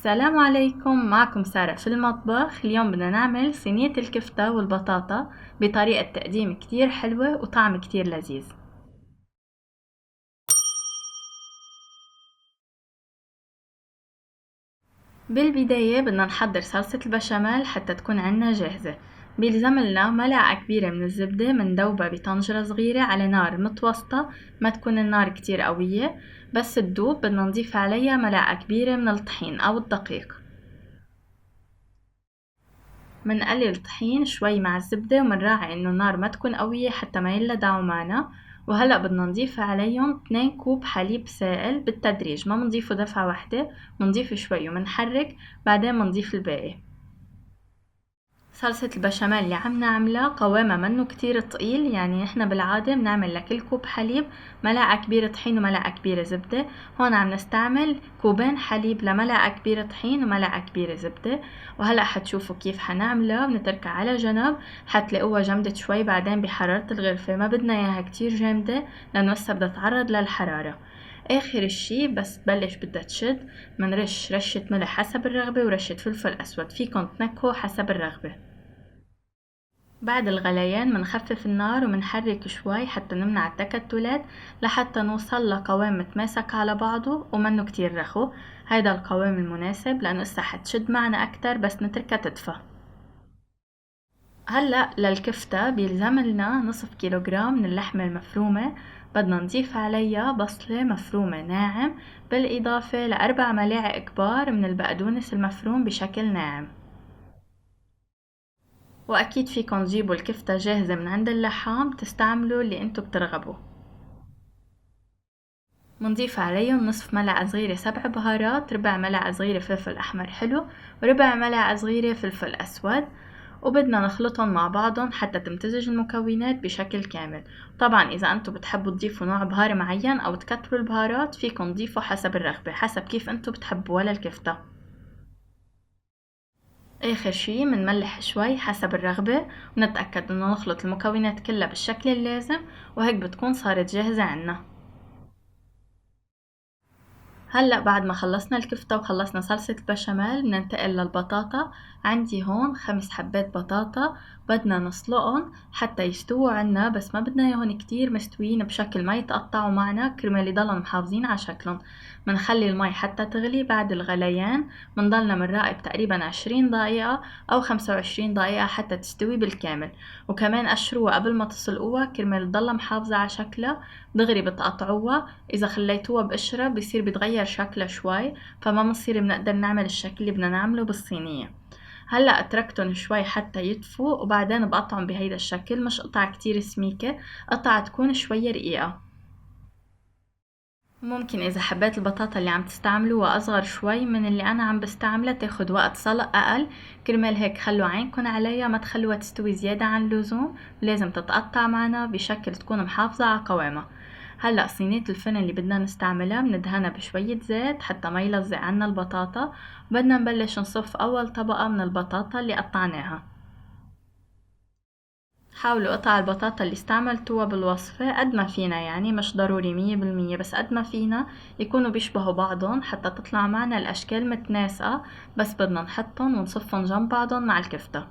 السلام عليكم، معكم سارة في المطبخ. اليوم بدنا نعمل صينية الكفتة والبطاطا بطريقة تقديم كتير حلوة وطعم كتير لذيذ. بالبداية بدنا نحضر صلصة البشاميل حتى تكون عنا جاهزة. بيلزم لنا ملعقة كبيرة من الزبدة مندوبة بطنجرة صغيرة على نار متوسطة، ما تكون النار كتير قوية، بس تدوب بدنا نضيف عليها ملعقة كبيرة من الطحين أو الدقيق. منقلل الطحين شوي مع الزبدة ومنراعي انه النار ما تكون قوية حتى ما يلدعوا معنا. وهلأ بدنا نضيف عليهم 2 كوب حليب سائل بالتدريج، ما منضيفه دفعة واحدة، منضيف شوي ومنحرك، بعدين منضيف الباقي. صلصة البشاميل اللي عم نعملها قوامها منه كتير تقيل، يعني احنا بالعادة بنعمل لكل كوب حليب ملعقة كبيرة طحين وملعقة كبيرة زبدة. هون عم نستعمل كوبين حليب لملعقة كبيرة طحين وملعقة كبيرة زبدة. وهلأ حتشوفوا كيف حنعملها. بنتركها على جنب حتلاقوها جمدت شوي بعدين بحرارة الغرفة، ما بدنا اياها كتير جامدة لانه هسه بدها تتعرض للحرارة. اخر الشي بس تبلش بدها تشد منرش رشة ملح حسب الرغبة ورشة فلفل اسود، فيكن تنكهوا حسب الرغبة. بعد الغليان منخفف النار ومنحرك شوي حتى نمنع التكتلات لحتى نوصل لقوام متماسك على بعضه ومنه كتير رخو. هيدا القوام المناسب لانه اسا حتشد معنا اكتر بس نتركها تدفى. هلأ للكفتة بيلزم لنا نصف كيلوغرام من اللحمة المفرومة، بدنا نضيف عليها بصلة مفرومة ناعم، بالإضافة ل4 ملاعق كبار من البقدونس المفروم بشكل ناعم. وأكيد فيكن تجيبوا الكفتة جاهزة من عند اللحام تستعملوا اللي انتو بترغبوا. منضيف عليهم نصف ملعقة صغيرة 7 بهارات، ربع ملعقة صغيرة فلفل أحمر حلو، وربع ملعقة صغيرة فلفل أسود، وبدنا نخلطهم مع بعضهم حتى تمتزج المكونات بشكل كامل. طبعا إذا انتو بتحبوا تضيفوا نوع بهار معين أو تكتروا البهارات فيكن تضيفوا حسب الرغبة، حسب كيف انتو بتحبوها للكفتة. آخر شي منملح شوي حسب الرغبة ونتأكد انه نخلط المكونات كلها بالشكل اللازم، وهيك بتكون صارت جاهزة عنا. هلأ بعد ما خلصنا الكفتة وخلصنا صلصة البشاميل بننتقل للبطاطا. عندي هون 5 حبات بطاطا، بدنا نسلقهم حتى يستووا عنا، بس ما بدنا اياهم كتير مستويين بشكل ما يتقطعوا معنا كرمال يضلن محافظين على شكلهم. منخلي المي حتى تغلي. بعد الغليان منضلنا منراقب تقريبا 20 دقيقة أو 25 دقيقة حتى تستوي بالكامل. وكمان قشروها قبل ما تسلقوها كرمال تضلها محافظة على شكلها. دغري بتقطعوها، إذا خليتوها بقشرة بصير بيتغير شكلها شوي، فما بنصير بنقدر نعمل الشكل اللي بدنا نعمله بالصينية. هلأ اتركتن شوي حتى يدفوا وبعدين بقطعن بهيدا الشكل، مش قطع كتير سميكة، قطع تكون شوي رقيقة. ممكن إذا حبيت البطاطا اللي عم تستعملوها أصغر شوي من اللي أنا عم بستعملها تاخد وقت سلق أقل، كرمال هيك خلوا عينكن عليها، ما تخلوها تستوي زيادة عن اللزوم، لازم تتقطع معنا بشكل تكون محافظة على قوامها. هلأ صينية الفرن اللي بدنا نستعملها بندهنها بشوية زيت حتى ما يلزق عنا البطاطا. بدنا نبلش نصف أول طبقة من البطاطا اللي قطعناها. حاولوا قطع البطاطا اللي استعملتوها بالوصفة قد ما فينا، يعني مش ضروري 100%، بس قد ما فينا يكونوا بيشبهوا بعضهم حتى تطلع معنا الأشكال متناسقة. بس بدنا نحطهم ونصفهم جنب بعضهم مع الكفتة.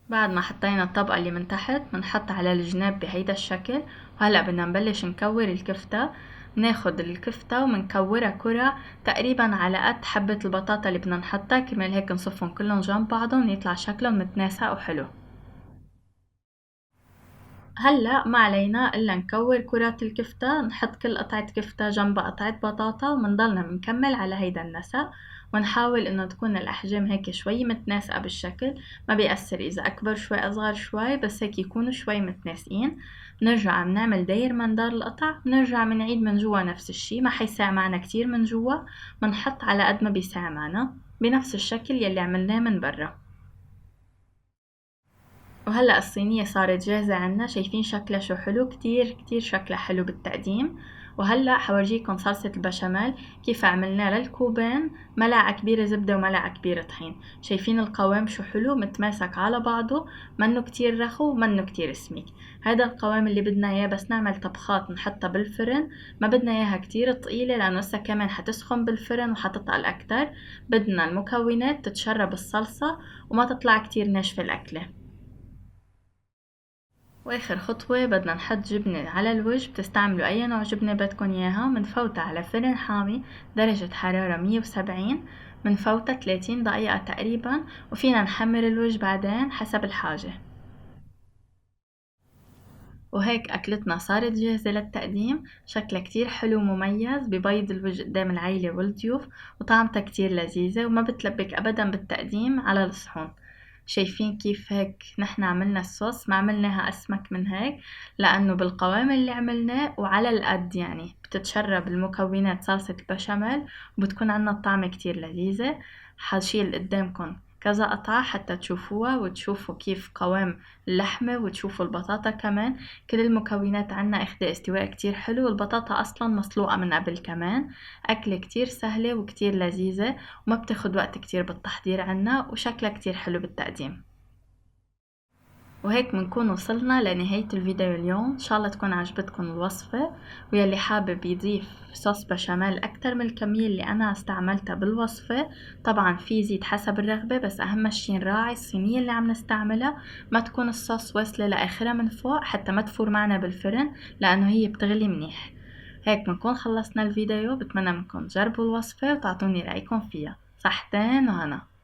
بعد ما حطينا الطبقة اللي من تحت منحط على الجناب بهيدا الشكل. وهلأ بدنا نبلش نكور الكفتة. ناخد الكفتة ومنكورها كرة تقريبا على قد حبة البطاطا اللي بدنا نحطها، كرمال هيك نصفهم كلهم جنب بعضهم يطلع شكلهم متناسق وحلو. هلأ ما علينا إلا نكور كرات الكفتة، نحط كل قطعة كفتة جنبها قطعة بطاطا ومنضلنا منكمل على هيدا النسق. ونحاول إنه تكون الأحجام هيك شوي متناسقة بالشكل، ما بيأثر إذا أكبر شوي أصغر شوي، بس هيك يكونوا شوي متناسقين. بنرجع بنعمل داير من دار القطع، بنرجع بنعيد من جوا نفس الشي، ما حيساع معنا كتير من جوا، بنحط على قد ما بيساع معنا بنفس الشكل يلي عملناه من برا. وهلأ الصينية صارت جاهزة عنا، شايفين شكلها شو حلو، كتير كتير شكلها حلو بالتقديم. وهلأ حورجيكم صلصة البشاميل كيف عملنا للكوبين ملعقة كبيرة زبدة وملعقة كبيرة طحين. شايفين القوام شو حلو متماسك على بعضه، منه كتير رخو ومنه كتير سميك. هذا القوام اللي بدنا اياه بس نعمل طبخات نحطها بالفرن، ما بدنا اياها كتير تقيلة لانه هسه كمان حتسخن بالفرن وحتتقل اكتر. بدنا المكونات تتشرب الصلصة وما تطلع كتير ناشفة الاكلة. واخر خطوة بدنا نحط جبنة على الوجه، بتستعملوا اي نوع جبنة بدكن اياها، منفوتها على فرن حامي درجة حرارة 170، منفوتها 30 دقيقة تقريبا، وفينا نحمر الوجه بعدين حسب الحاجة. وهيك أكلتنا صارت جاهزة للتقديم، شكلها كتير حلو ومميز ببيض الوجه قدام العيلة والضيوف، وطعمتها كتير لذيذة وما بتلبك أبدا بالتقديم على الصحون. شايفين كيف هيك نحن عملنا الصوص، ما عملناها أسمك من هيك لأنه بالقوام اللي عملناه وعلى القد، يعني بتتشرب المكونات صلصة البشاميل وبتكون عنا الطعمة كتير لذيذة. حشيل قدامكم كذا قطعة حتى تشوفوها وتشوفوا كيف قوام اللحمة وتشوفوا البطاطا كمان. كل المكونات عنا اخدة استواء كتير حلو، والبطاطا اصلا مسلوقة من قبل كمان. اكلة كتير سهلة وكتير لذيذة وما بتاخد وقت كتير بالتحضير عنا، وشكلها كتير حلو بالتقديم. وهيك بنكون وصلنا لنهاية الفيديو اليوم. ان شاء الله تكون عجبتكم الوصفة، ويلي حابب يضيف صوص بشاميل اكتر من الكمية اللي انا استعملتها بالوصفة طبعا في يزيد حسب الرغبة، بس اهم شي نراعي الصينية اللي عم نستعملها ما تكون الصوص واصلة لاخرها من فوق حتى ما تفور معنا بالفرن لانه هي بتغلي منيح. هيك بنكون خلصنا الفيديو، بتمنى منكم تجربوا الوصفة وتعطوني رأيكم فيها. صحتين وهنا.